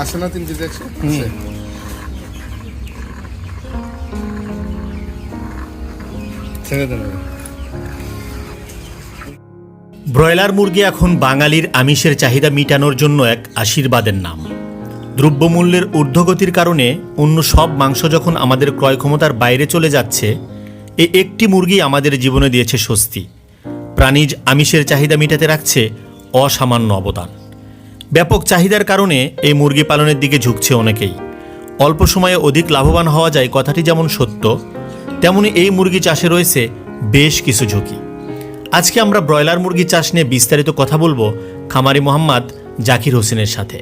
আছে না 3 কেজি আছে? ছেড়ে দেন। ব্রয়লার মুরগি এখন বাঙালির আমিষের চাহিদা মেটানোর জন্য এক আশীর্বাদের নাম। দ্রব্যমূল্যের ঊর্ধ্বগতির কারণে অন্য সব মাংস যখন আমাদের ক্রয় ক্ষমতার বাইরে চলে যাচ্ছে, এই একটি মুরগি আমাদের জীবনে দিয়েছে স্বস্তি। প্রাণীজ আমিষের চাহিদা মেটাতে রাখছে অসামান্য অবদান। ব্যাপক চাহিদার কারণে এই মুরগি পালনের দিকে ঝুঁকছে অনেকেই। অল্প সময়ে অধিক লাভবান হওয়া যায় কথাটি যেমন সত্য, তেমনি এই মুরগি চাষে রয়েছে বেশ কিছু ঝুঁকি। আজকে আমরা ব্রয়লার মুরগি চাষ নিয়ে বিস্তারিত কথা বলবো খামারি মোহাম্মদ জাকির হোসেনের সাথে।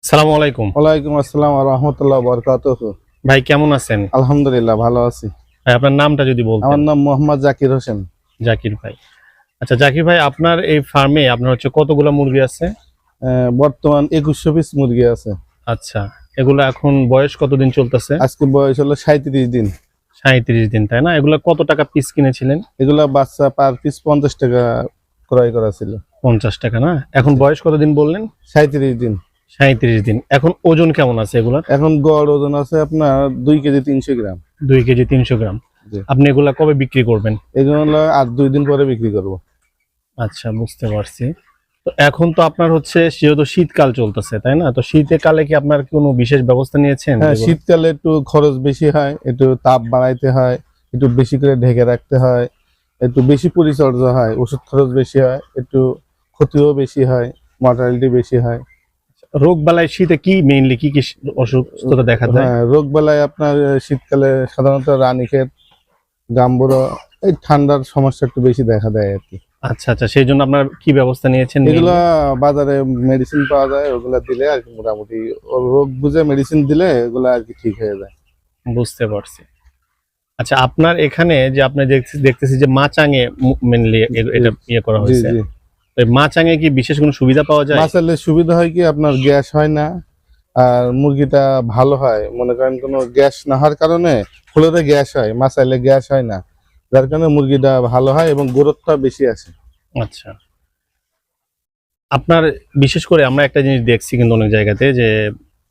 সালামু আলাইকুম। ওয়ালাইকুম আসসালাম ওয়া রাহমাতুল্লাহি ওয়া বারাকাতুহু। ভাই কেমন আছেন? আলহামদুলিল্লাহ ভালো আছি। ভাই আপনার নামটা যদি বলতেন। আমার নাম মোহাম্মদ জাকির হোসেন। জাকির ভাই। আচ্ছা জাকির ভাই, আপনার এই ফার্মে আপনার হচ্ছে কতগুলো মুরগি আছে? বর্তমান 2100 পিস মুরগি আছে। আচ্ছা, এগুলো এখন বয়স কতদিন চলতেছে? আজকে বয়স হলো 37 দিন। 37 দিন, তাই না? এগুলো কত টাকা পিস কিনেছিলেন? এগুলা বাচ্চা পার পিস 50 টাকা ক্রয় করা ছিল। 50 টাকা না? এখন বয়স কতদিন বললেন? 37 দিন। 37 দিন। এখন ওজন কেমন আছে এগুলার? এখন গড় ওজন আছে আপনার 2 কেজি 300 গ্রাম। 2 কেজি 300 গ্রাম। জি। আপনি এগুলা কবে বিক্রি করবেন? এগুলো আর 2 দিন পরে বিক্রি করব। আচ্ছা, বুঝতে পারছি। তো এখন তো আপনার হচ্ছে যেহেতু শীতকাল চলতেছে, তাই না? তো শীতের কালে কি আপনার কোনো বিশেষ ব্যবস্থা নিয়েছেন? হ্যাঁ, শীতকালে একটু খরচ বেশি হয়, একটু তাপ বাড়াইতে হয়, একটু বেশি করে ঢেকে রাখতে হয়, একটু বেশি পরিচর্যা হয়, ওষুধ খরচ বেশি হয়, একটু ক্ষতিও বেশি হয়, মর্টালিটি বেশি হয়। রোগ বালাই শীতে কি মেইনলি কি কি অসুস্থতা দেখা যায়? হ্যাঁ, রোগ বালাই আপনার শীতকালে সাধারণত রানীক্ষেত, গাম্বুরো, এই ঠান্ডার সমস্যা একটু বেশি দেখা দেয় আর কি। আচ্ছা আচ্ছা, সেই জন্য আপনার কি ব্যবস্থা নিয়েছেন? এগুলা বাজারে মেডিসিন পাওয়া যায়, ওগুলা দিলে আর কি মোটামুটি রোগ বুঝে মেডিসিন দিলে এগুলা আর কি ঠিক হয়ে যায়। বুঝতে পারছি। আচ্ছা, আপনার এখানে যে আপনি দেখতেছি যে মাচাঙে মেইনলি এটা ইয়ে করা জি হয়েছে। জি। এই মাচাঙে কি বিশেষ কোনো সুবিধা পাওয়া যায়? মাছালে সুবিধা হয় কি আপনার গ্যাস হয় না, আর মুরগিটা ভালো হয়। মনে করেন কোনো গ্যাস না হওয়ার কারণে ফুলেতে গ্যাস হয়, মাছাইলে গ্যাস হয় না, যার কারণে মুরগিটা ভালো হয় এবং গ্রোথটা বেশি আসে। আচ্ছা, আপনার বিশেষ করে আমরা একটা জিনিস দেখছি কিন্তু অনেক জায়গাতে যে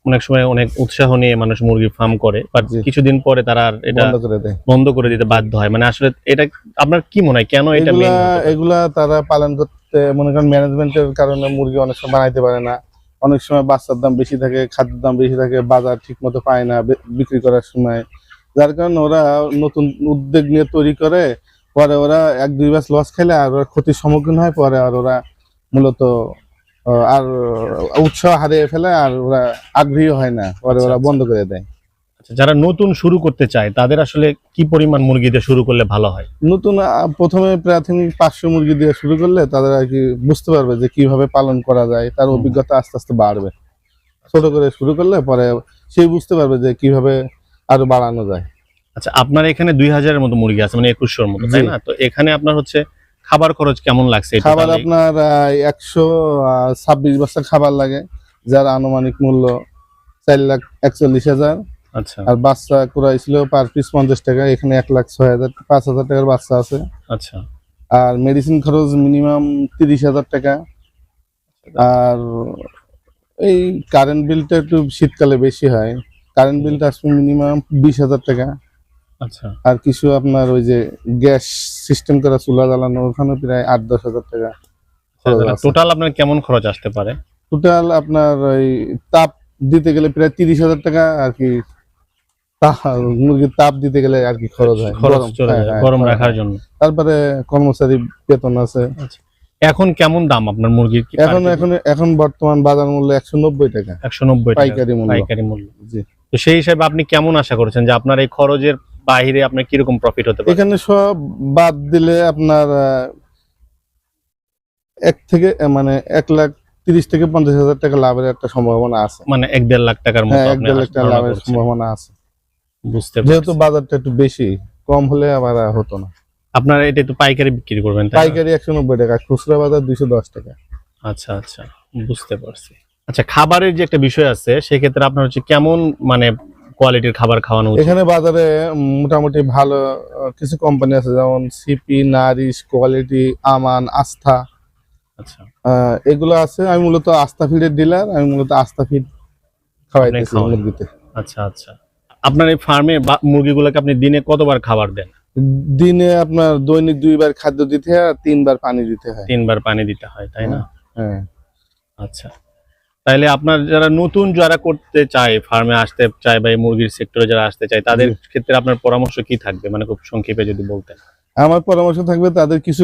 অনেক সময় অনেক উৎসাহ নিয়ে মানুষ মুরগি ফার্ম করে, বাট জি। কিছুদিন পরে তারা আর এটা বন্ধ করে দেয়। বন্ধ করে দিতে বাধ্য হয়। মানে আসলে এটা আপনার কি মনে হয় কেন এটা এগুলা মেইন হতে পারে? এগুলা তারা পালন করতে মনে করেন ম্যানেজমেন্টের কারণে মুরগি অনেক সময় বানাইতে পারে না, অনেক সময় বাচ্চার দাম বেশি থাকে, খাদ্যের দাম বেশি থাকে, বাজার ঠিক মতো পায় না বিক্রি করার সময়, যার কারণে ওরা নতুন উদ্যোগ নিয়ে তৈরি করে, পরে ওরা 1-2 মাস লস খেলে আর ওরা ক্ষতির সম্মুখীন হয়, পরে আর ওরা মূলত আর উৎসাহ হারিয়ে ফেলে, আর ওরা আগ্রহী হয় না, পরে ওরা বন্ধ করে দেয়। আচ্ছা, যারা নতুন শুরু করতে চায় তাদের আসলে কি পরিমাণ মুরগি দিয়ে শুরু করলে ভালো হয়? নতুন প্রথমে প্রাথমিক 500 মুরগি দিয়ে শুরু করলে তাদের আর কি বুঝতে পারবে যে কিভাবে পালন করা যায়, তার অভিজ্ঞতা আস্তে আস্তে বাড়বে। ছোট করে শুরু করলে পরে সেই বুঝতে পারবে যে কিভাবে আরো বাড়ানো যায়। আচ্ছা, আপনার এখানে 2000-এর মতো মুরগি আছে, মানে 2100-এর মতো, তাই জি। না? তো এখানে আপনার হচ্ছে খাবার খরচ কেমন লাগছে? খাবার আপনার 126 বস্তা খাবার লাগে, যার আনুমানিক মূল্য 4,41,000। আচ্ছা আর বাচ্চা কুড়াই ছিল পার পিস 50 টাকা, এখানে 1,06,000, 5,000 টাকার বাচ্চা আছে। আচ্ছা। আর মেডিসিন খরচ মিনিমাম 30,000 টাকা। আর এই কারেন্ট বিলটা একটু শীতকালে বেশি হয়, কারেন্ট বিলটা আসবে মিনিমাম 20,000 টাকা। আচ্ছা আর কিছু আপনার ওই যে গ্যাস সিস্টেম করা চুলা জ্বালানো, ওখানে প্রায় 8-10,000 টাকা খরচ আছে। টোটাল আপনার কেমন খরচ আসতে পারে? টোটাল আপনার ওই তাপ দিতে গেলে প্রায় 30,000 টাকা আর কি, মুরগির তাপ দিতে গেলে আর কি খরচ হয়, খরচ চলে যায় গরম রাখার জন্য। তারপরে কর্মচারী বেতন আছে। এখন কেমন দাম আপনার মুরগির? এখন বর্তমান বাজার মূল্য 190 টাকা, 190 টাকা পাইকারি মূল্য। জি। তো সেই হিসাবে আপনি কেমন আশা করছেন যে আপনার এই খরচের বাইরে আপনার কিরকম প্রফিট হতে পারে? এখানে সব বাদ দিলে আপনার 1,30,000 থেকে 50,000 টাকা লাভের একটা সম্ভাবনা আছে। মানে 1-1.5 লাখ টাকার মতো হ্যাঁ, আপনি 1-1.5 লাখ টাকা লাভের সম্ভাবনা আছে। বুঝতে যেহেতু পারছি। বাজারটা একটু বেশি, কম হলে আবার হতো না। আপনারা এটা তো পাইকারি বিক্রি করবেন, তাই না? পাইকারি 190 টাকা, খুচরা বাজার 210 টাকা। আচ্ছা আচ্ছা, বুঝতে পারছি। আচ্ছা, খাবারের যে একটা বিষয় আছে সেক্ষেত্রে আপনার হচ্ছে কেমন মানে কোয়ালিটির খাবার খাওয়ানো উচিত? এখানে বাজারে মোটামুটি ভালো কিছু কোম্পানি আছে, যেমন সিপি, নারিশ, কোয়ালিটি, আমান, আস্থা, আচ্ছা, এগুলো আছে। আমি মূলত আস্থা ফিডের ডিলার, আমি মূলত আস্থা ফিড খাওয়াইতেছি খাওয়ান। মুরগিতে। আচ্ছা আচ্ছা। আপনার এই ফার্মে মুরগিগুলোকে আপনি দিনে কতবার খাবার দেন? দিনে আপনার দৈনিক 2 বার খাদ্য দিতে হয় আর 3 বার পানি দিতে হয়। 3 বার পানি দিতে হয়, তাই না? হ্যাঁ। আচ্ছা, তাইলে আপনার যারা নতুন যারা করতে চায়, ফার্মে আসতে চায় বা এই মুরগির সেক্টরে যারা আসতে চায়, তাদের ক্ষেত্রে আপনার পরামর্শ কি থাকবে, মানে খুব সংক্ষেপে যদি বলতেন। আমার পরামর্শ থাকবে তাদের কিছু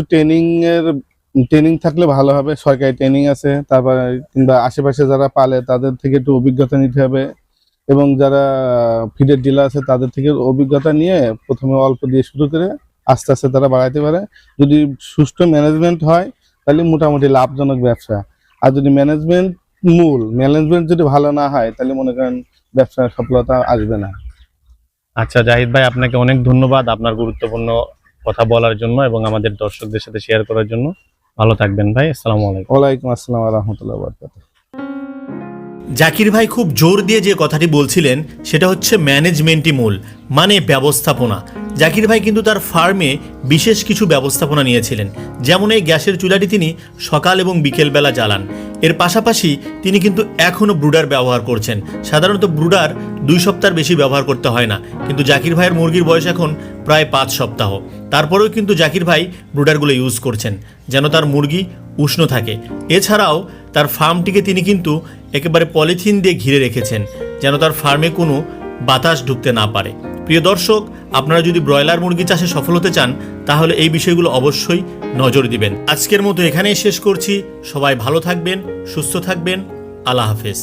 ট্রেনিং থাকলে ভালো হবে। সরকারি ট্রেনিং আছে, তারপর কিংবা আশেপাশে যারা পালে তাদের থেকে একটু অভিজ্ঞতা নিতে হবে, এবং যারা ফিডের ডিলার আছে তাদের থেকে অভিজ্ঞতা নিয়ে প্রথমে অল্প দিয়ে শুরু করে আস্তে আস্তে তারা বাড়াইতে পারে। যদি সুষ্ঠু ম্যানেজমেন্ট হয় তাহলে মোটামুটি লাভজনক ব্যবসা। আর যদি ম্যানেজমেন্ট যদি ভালো না হয় তাহলে মনে করেন ব্যবসার সফলতা আসবে না। আচ্ছা জাহিদ ভাই, আপনাকে অনেক ধন্যবাদ আপনার গুরুত্বপূর্ণ কথা বলার জন্য এবং আমাদের দর্শকদের সাথে শেয়ার করার জন্য। ভালো থাকবেন ভাই, আসসালামু আলাইকুম। ওয়ালাইকুম আসসালাম ওয়া রাহমাতুল্লাহি ওয়া বারাকাতুহু। জাকির ভাই খুব জোর দিয়ে যে কথাটি বলছিলেন সেটা হচ্ছে ম্যানেজমেন্টই মূল, মানে ব্যবস্থাপনা। জাকির ভাই কিন্তু তার ফার্মে বিশেষ কিছু ব্যবস্থাপনা নিয়েছিলেন, যেমন এই গ্যাসের চুলাটি তিনি সকাল এবং বিকেলবেলা জ্বালান। এর পাশাপাশি তিনি কিন্তু এখনও ব্রুডার ব্যবহার করছেন। সাধারণত ব্রুডার 2 সপ্তাহের বেশি ব্যবহার করতে হয় না, কিন্তু জাকির ভাইয়ের মুরগির বয়স এখন প্রায় 5 সপ্তাহ। তারপরেও কিন্তু জাকির ভাই ব্রুডারগুলো ইউজ করছেন যেন তার মুরগি উষ্ণ থাকে। এছাড়াও তার ফার্মটিকে তিনি কিন্তু একেবারে পলিথিন দিয়ে ঘিরে রেখেছেন যেন তার ফার্মে কোনো বাতাস ঢুকতে না পারে। প্রিয় দর্শক, আপনারা যদি ব্রয়লার মুরগি চাষে সফল হতে চান তাহলে এই বিষয়গুলো অবশ্যই নজর দিবেন। আজকের মতো এখানেই শেষ করছি। সবাই ভালো থাকবেন, সুস্থ থাকবেন। আল্লাহ হাফেজ।